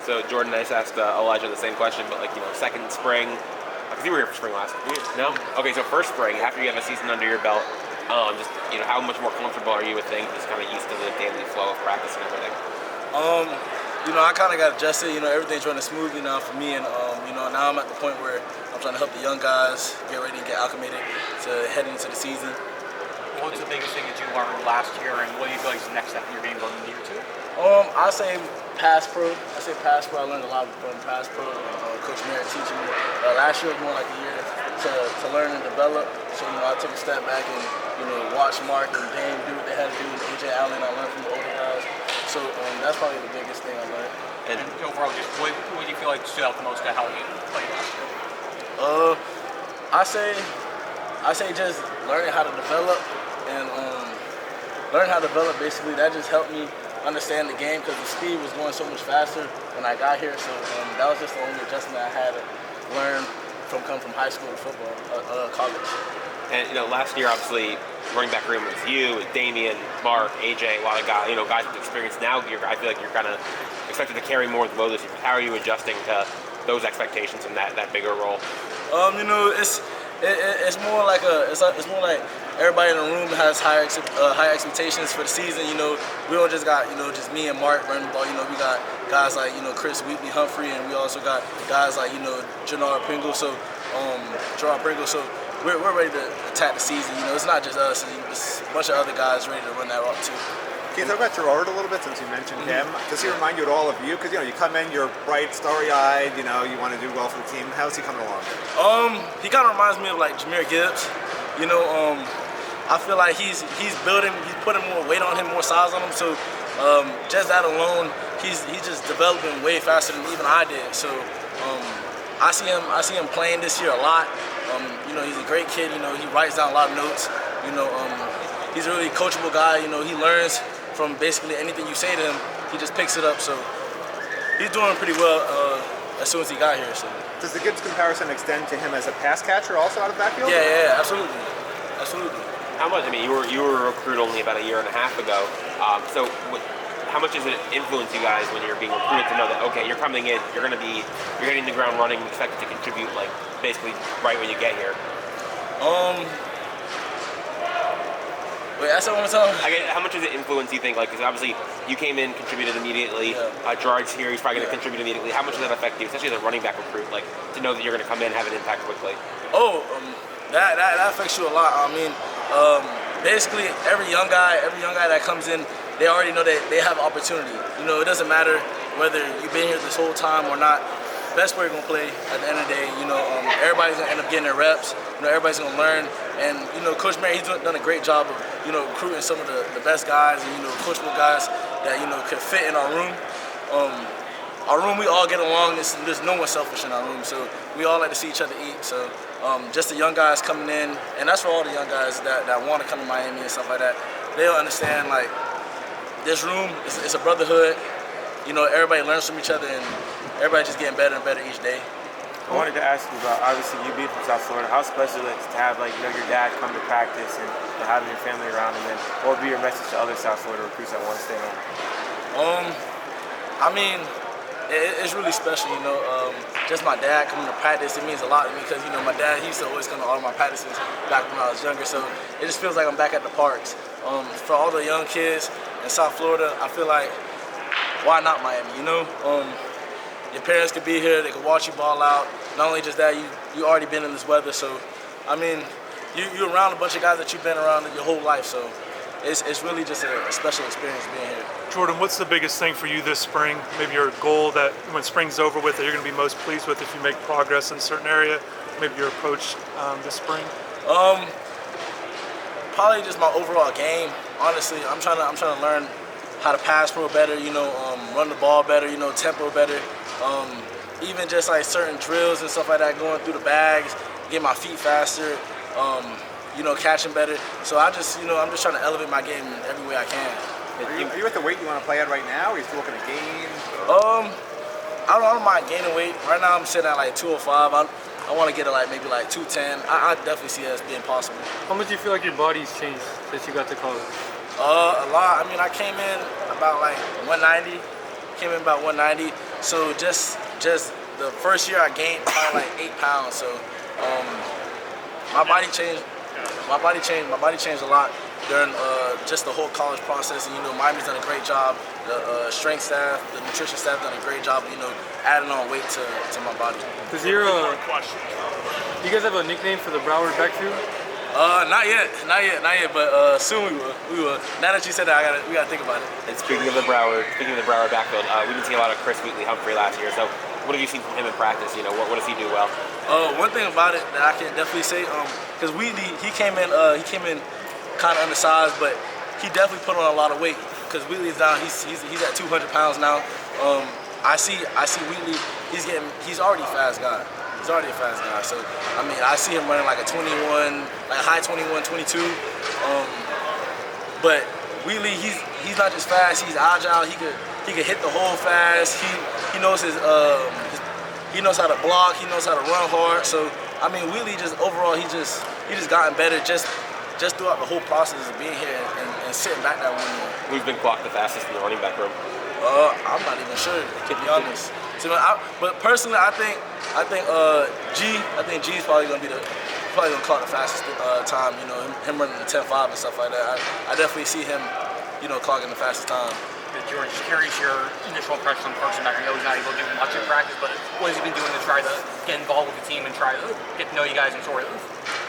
So Jordan, I just asked Elijah the same question, but second spring, because you were here for spring last year. No? Okay, so first spring, after you have a season under your belt, how much more comfortable are you with things, just kind of used to the daily flow of practice and everything? I kind of got adjusted. Everything's running smoothly now for me, and now I'm at the point where I'm trying to help the young guys get ready and get acclimated to heading into the season. What's the biggest thing that you learned last year, and what do you feel like is the next step in your game going into year 2? I say pass pro. I learned a lot from pass pro. Coach Merritt teaching me. Last year was more like a year to learn and develop. So I took a step back and watched Mark and Dame do what they had to do, and AJ Allen. I learned from the older guys. So that's probably the biggest thing I learned. And overall, just what do you feel like stood out the most to how you played last year? I say just learning how to develop and basically that just helped me understand the game because the speed was going so much faster when I got here. So that was just the only adjustment I had to learn from coming from high school to football, college. And last year, obviously, running back room was you, with Damian, Mark, AJ, a lot of guys, guys with experience. Now, I feel like you're kind of expected to carry more of the load this year. How are you adjusting to those expectations and that bigger role? It's more like everybody in the room has high expectations for the season. We don't just got just me and Mark running the ball. We got guys like Chris Wheatley Humphrey, and we also got guys like Gerard Pringle. So we're ready to attack the season. It's not just us. It's a bunch of other guys ready to run that route too. Can you talk about Gerard a little bit since you mentioned him? Does he remind you at all of you? Because you come in, you're bright, starry-eyed. You want to do well for the team. How's he coming along? He kind of reminds me of like Jahmyr Gibbs. I feel like he's putting more weight on him, more size on him. So just that alone, he's just developing way faster than even I did. So I see him playing this year a lot. He's a great kid. He writes down a lot of notes. He's a really coachable guy. He learns from basically anything you say to him. He just picks it up. So he's doing pretty well as soon as he got here. So does the Gibbs comparison extend to him as a pass catcher also out of the backfield? Yeah, absolutely. How much? I mean, you were a recruit only about a year and a half ago. How much does it influence you guys when you're being recruited to know that you're coming in, you're hitting the ground running, expected to contribute basically right when you get here? Wait, ask that one more time. How much does it influence, you think? Because obviously you came in, contributed immediately. Yeah. Gerard's here, he's probably going to contribute immediately. How much does that affect you, especially as a running back recruit, to know that you're going to come in and have an impact quickly? That affects you a lot. I mean, basically every young guy that comes in, they already know that they have opportunity. It doesn't matter whether you've been here this whole time or not. Best player gonna play at the end of the day. Everybody's gonna end up getting their reps. Everybody's gonna learn. And Coach Merritt, he's done a great job of recruiting some of the best guys and coachable guys that could fit in our room. Our room, we all get along. There's no one selfish in our room, so we all like to see each other eat. So just the young guys coming in, and that's for all the young guys that want to come to Miami and stuff like that. They'll understand this room is a brotherhood. Everybody learns from each other, and everybody just getting better and better each day. I wanted to ask you about, obviously you being from South Florida, how special it is to have your dad come to practice and having your family around, and then what would be your message to other South Florida recruits that want to stay home? It's really special, just my dad coming to practice, it means a lot to me because, my dad, he used to always come to all of my practices back when I was younger, so it just feels like I'm back at the parks. For all the young kids in South Florida, I feel like, why not Miami, Your parents could be here, they could watch you ball out. Not only just that, you already been in this weather, so, you're around a bunch of guys that you've been around your whole life, so it's really just a special experience being here. Jordan, what's the biggest thing for you this spring? Maybe your goal that when spring's over with that you're going to be most pleased with if you make progress in a certain area? Maybe your approach this spring? Probably just my overall game. Honestly, I'm trying to learn how to pass pro better. Run the ball better. Tempo better. Even just certain drills and stuff like that, going through the bags, get my feet faster. Catching better. So I'm just trying to elevate my game in every way I can. Are you at the weight you want to play at right now? Are you still looking to gain? I don't mind gaining weight. Right now I'm sitting at 205. I want to get to maybe 210. I definitely see that as being possible. How much do you feel like your body's changed since you got to college? A lot. I came in about 190. So just the first year I gained probably like 8 pounds. So my body changed. My body changed a lot during just the whole college process. And Miami's done a great job. The strength staff, the nutrition staff done a great job. Adding on weight to my body. Cause you guys have a nickname for the Broward backfield? Not yet. But soon we will. Now that you said that, we gotta think about it. And speaking of the Broward backfield, we've been seeing a lot of Chris Wheatley-Humphrey last year. So what have you seen from him in practice? What does he do well? One thing about it that I can definitely say, because Wheatley, he came in kind of undersized, but he definitely put on a lot of weight. Because Wheatley's down, he's at 200 pounds now. I see Wheatley, he's already a fast guy. He's already a fast guy. So I see him running like a 21, like a high 21, 22. But Wheatley, he's not just fast, he's agile. He could hit the hole fast. He knows he knows how to block. He knows how to run hard. So Wheatley just overall he just gotten better just throughout the whole process of being here and sitting back that 1 year. Who's been clocked the fastest in the running back room? I'm not even sure, to be honest. So, but personally, I think G's probably gonna clock the fastest time. Him running the 10.5 and stuff like that. I definitely see him, clocking the fastest time. George, just curious your initial impression on Carson Beck. I know he's not able to do much in practice, but what has he been doing to try to get involved with the team and try to get to know you guys and sort of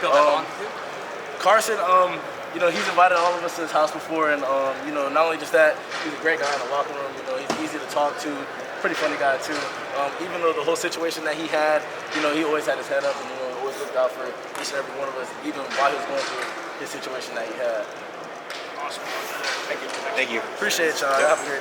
build that bond? Carson, he's invited all of us to his house before, and not only just that, he's a great guy in the locker room. He's easy to talk to, pretty funny guy too. Even though the whole situation that he had, he always had his head up and always looked out for each and every one of us, even while he was going through his situation that he had. Awesome. Thank you. Appreciate y'all. Have a great